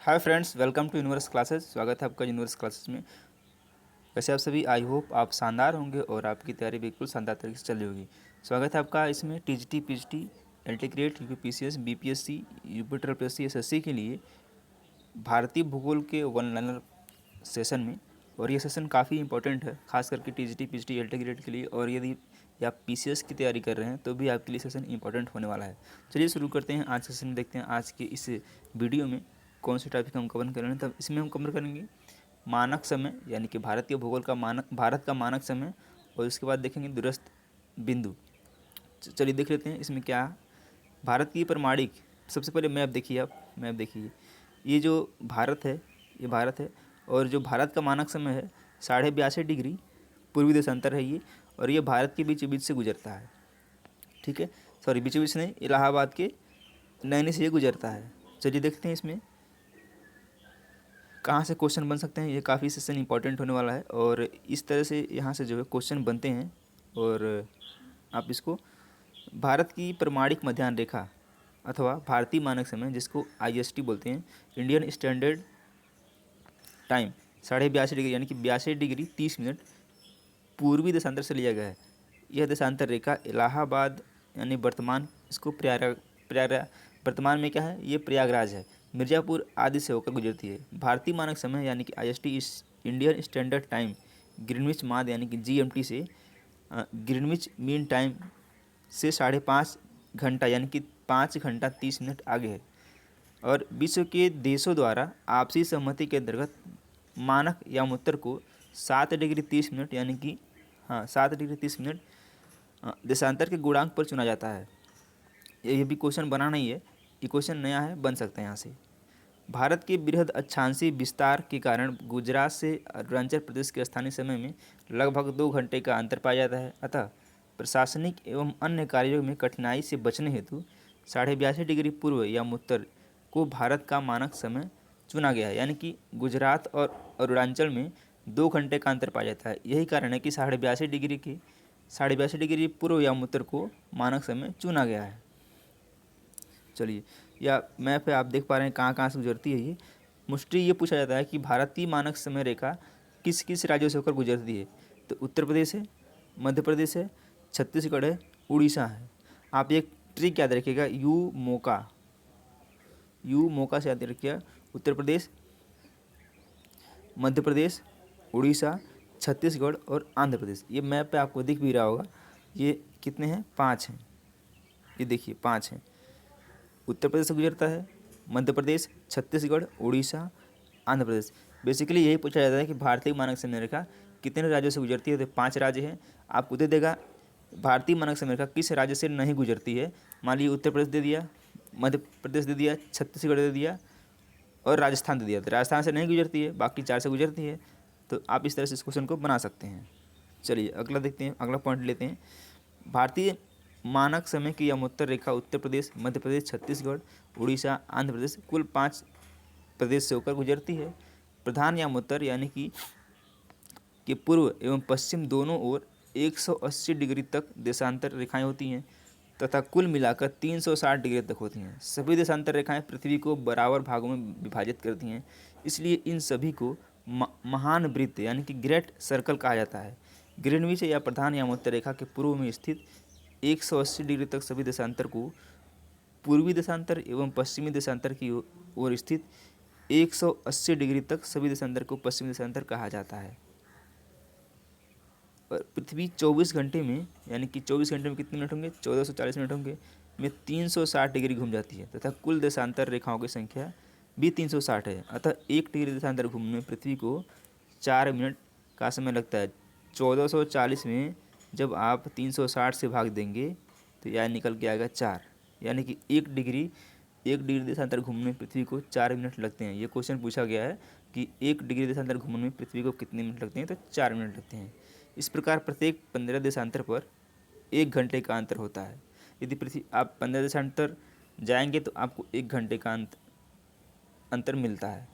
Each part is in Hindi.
Hi friends, welcome to Universe Classes. स्वागत है आपका यूनिवर्स क्लासेस में। वैसे आप सभी आई होप आप शानदार होंगे और आपकी तैयारी बिल्कुल शानदार तरीके से चल रही होगी। स्वागत है आपका इसमें TGT, PGT, LT grade, UPPCS, BPSC, UP triple SC, SSC के लिए भारतीय भूगोल के वन लाइनर सेशन में। और ये सेशन काफ़ी इंपॉर्टेंट है, खास करके टीजीटी, पीजीटी, एलटीग्रेड के लिए। और यदि आप पीसीएस की तैयारी कर रहे हैं तो भी आपके लिए सेशन इंपॉर्टेंट होने वाला है। चलिए शुरू करते हैं आज सेशन में। देखते हैं आज के इस वीडियो में कौन से टॉपिक हम कवर कर रहे हैं। तब इसमें हम कवर करेंगे मानक समय, यानी कि भारतीय भूगोल का भारत का मानक समय, और उसके बाद देखेंगे दूरस्थ बिंदु। चलिए देख लेते हैं इसमें क्या। भारत की प्रमाणिक, सबसे पहले मैप देखिए, आप मैप देखिए। ये जो भारत है, ये भारत है, और जो भारत का मानक समय है 82.5 डिग्री पूर्वी देशांतर है ये। और ये भारत के बीच बीच से गुजरता है, ठीक है। सॉरी, बीच बीच नहीं, इलाहाबाद के नैनी से ये गुजरता है। चलिए देखते हैं इसमें कहाँ से क्वेश्चन बन सकते हैं। ये काफ़ी सेशन इंपॉर्टेंट होने वाला है और इस तरह से यहाँ से जो है क्वेश्चन बनते हैं। और आप इसको भारत की प्रमाणिक मध्याह्न रेखा अथवा भारतीय मानक समय, जिसको आईएसटी बोलते हैं, इंडियन स्टैंडर्ड टाइम 82.5 डिग्री यानी कि 82 डिग्री 30 मिनट पूर्वी देशांतर से लिया गया है। यह देशांतर रेखा इलाहाबाद यानी वर्तमान, इसको प्रयागराज, वर्तमान में क्या है, ये प्रयागराज है, मिर्ज़ापुर आदि से होकर गुजरती है। भारतीय मानक समय यानी कि आईएसटी इस इंडियन स्टैंडर्ड टाइम ग्रीनविच माध्य यानी कि जीएमटी से ग्रीनविच मीन टाइम से 5.5 घंटा यानी कि 5 घंटा 30 मिनट आगे है। और विश्व के देशों द्वारा आपसी सहमति के अंतर्गत मानक यामोत्तर को 7 डिग्री 30 मिनट यानी कि 7 डिग्री 30 मिनट देशांतर के गुणांक पर चुना जाता है। ये भी क्वेश्चन बना नहीं है, ये क्वेश्चन नया है, बन सकता है यहाँ से। भारत के बृहद अक्षांशीय विस्तार के कारण गुजरात से अरुणाचल प्रदेश के स्थानीय समय में लगभग 2 घंटे का अंतर पाया जाता है। अतः प्रशासनिक एवं अन्य कार्यों में कठिनाई से बचने हेतु 82.5 डिग्री पूर्व या उत्तर को भारत का मानक समय चुना गया है। यानी कि गुजरात और अरुणाचल में 2 घंटे का अंतर पाया जाता है। यही कारण है कि 82.5 डिग्री पूर्व या उत्तर को मानक समय चुना गया है। चलिए, या मैप पे आप देख पा रहे हैं कहाँ कहाँ से गुजरती है ये। मुझसे ये पूछा जाता है कि भारतीय मानक समय रेखा किस किस राज्यों से होकर गुजरती है। तो उत्तर प्रदेश है, मध्य प्रदेश है, छत्तीसगढ़ है, उड़ीसा है। आप एक ट्रिक याद रखिएगा, यू मोका से याद रखिएगा। उत्तर प्रदेश, मध्य प्रदेश, उड़ीसा, छत्तीसगढ़ और आंध्र प्रदेश। ये मैप पे आपको दिख भी रहा होगा। ये कितने हैं? 5 हैं। ये देखिए 5 हैं। उत्तर प्रदेश से गुजरता है, मध्य प्रदेश, छत्तीसगढ़, उड़ीसा, आंध्र प्रदेश। बेसिकली यही पूछा जाता है कि भारतीय मानक समय रेखा कितने राज्यों से गुजरती है। तो 5 राज्य हैं। आपको दे देगा भारतीय मानक समय रेखा किस राज्य से नहीं गुजरती है। मान लीजिए उत्तर प्रदेश दे दिया, मध्य प्रदेश दे दिया, छत्तीसगढ़ दे दिया और राजस्थान दे दिया। तो राजस्थान से नहीं गुजरती है, बाकी 4 से गुजरती है। तो आप इस तरह से इस क्वेश्चन को बना सकते हैं। चलिए अगला देखते हैं, अगला पॉइंट लेते हैं। भारतीय मानक समय की यमोत्तर रेखा उत्तर प्रदेश, मध्य प्रदेश, छत्तीसगढ़, उड़ीसा, आंध्र प्रदेश कुल 5 प्रदेश से होकर गुजरती है। प्रधान यमोत्तर यानी कि के पूर्व एवं पश्चिम दोनों ओर 180 डिग्री तक देशांतर रेखाएं होती हैं तथा कुल मिलाकर 360 डिग्री तक होती हैं। सभी देशांतर रेखाएं पृथ्वी को बराबर भागों में विभाजित करती हैं, इसलिए इन सभी को महान वृत्त यानी कि ग्रेट सर्कल कहा जाता है। ग्रीनविच या प्रधान यामोत्तर रेखा के पूर्व में स्थित 180 डिग्री तक सभी देशांतर को पूर्वी देशांतर एवं पश्चिमी देशांतर की ओर स्थित 180 डिग्री तक सभी देशांतर को पश्चिमी देशांतर कहा जाता है। और पृथ्वी 24 घंटे में, यानी कि 24 घंटे में कितने मिनट होंगे? 1440 मिनट होंगे, में 360 डिग्री घूम जाती है तथा कुल देशांतर रेखाओं की संख्या भी 360 है। अतः 1 डिग्री देशांतर घूमने में पृथ्वी को 4 मिनट का समय लगता है। 1440 में जब आप 360 से भाग देंगे तो यह निकल के आएगा 4, यानी कि 1 डिग्री देशांतर घूमने में पृथ्वी को 4 मिनट लगते हैं। ये क्वेश्चन पूछा गया है कि 1 डिग्री देशांतर घूमने में पृथ्वी को कितने मिनट लगते हैं, तो 4 मिनट लगते हैं। इस प्रकार प्रत्येक 15 देशांतर पर 1 घंटे का अंतर होता है। यदि पृथ्वी आप 15 देशांतर जाएंगे तो आपको 1 घंटे का अंतर मिलता है।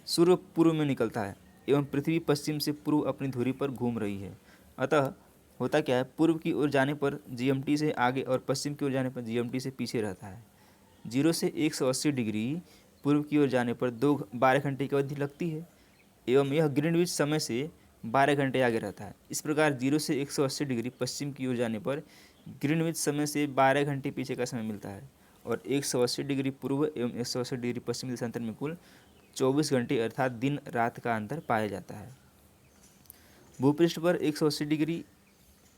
सूर्य पूर्व में निकलता है एवं पृथ्वी पश्चिम से पूर्व अपनी धुरी पर घूम रही है। अतः होता क्या है, पूर्व की ओर जाने पर जीएमटी से आगे और पश्चिम की ओर जाने पर जीएमटी से पीछे रहता है। 0 से 180 डिग्री पूर्व की ओर जाने पर 12 घंटे की अवधि लगती है एवं यह ग्रीनविच समय से 12 घंटे आगे रहता है। इस प्रकार 0 से 180 डिग्री पश्चिम की ओर जाने पर ग्रीनविच समय से 12 घंटे पीछे का समय मिलता है और 180 डिग्री पूर्व एवं 180 डिग्री पश्चिम देशांतर में कुल 24 घंटे अर्थात दिन रात का अंतर पाया जाता है। भूपृष्ठ पर 180 डिग्री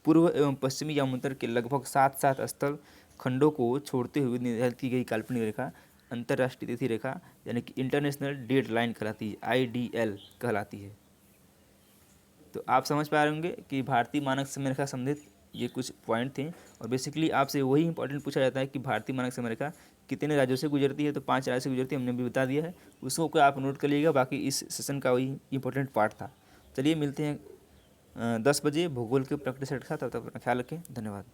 पूर्व एवं पश्चिमी यामांतर के लगभग 7 स्थल खंडों को छोड़ते हुए निर्धारित की गई काल्पनिक रेखा अंतर्राष्ट्रीय तिथि रेखा यानी कि इंटरनेशनल डेट लाइन कहलाती है, IDL कहलाती है। तो आप समझ पा रहे होंगे कि भारतीय मानक समय रेखा संबंधित ये कुछ पॉइंट थे और बेसिकली आपसे वही इंपॉर्टेंट पूछा जाता है कि भारतीय मानक समय रेखा कितने राज्यों से गुजरती है। तो 5 राज्यों से गुजरती है, हमने भी बता दिया है, उसको को आप नोट कर लीजिएगा। बाकी इस सेशन का वही इंपॉर्टेंट पार्ट था। चलिए मिलते हैं 10 बजे भूगोल के प्रैक्टिस सेट के साथ। तब तक अपना ख्याल रखें। धन्यवाद।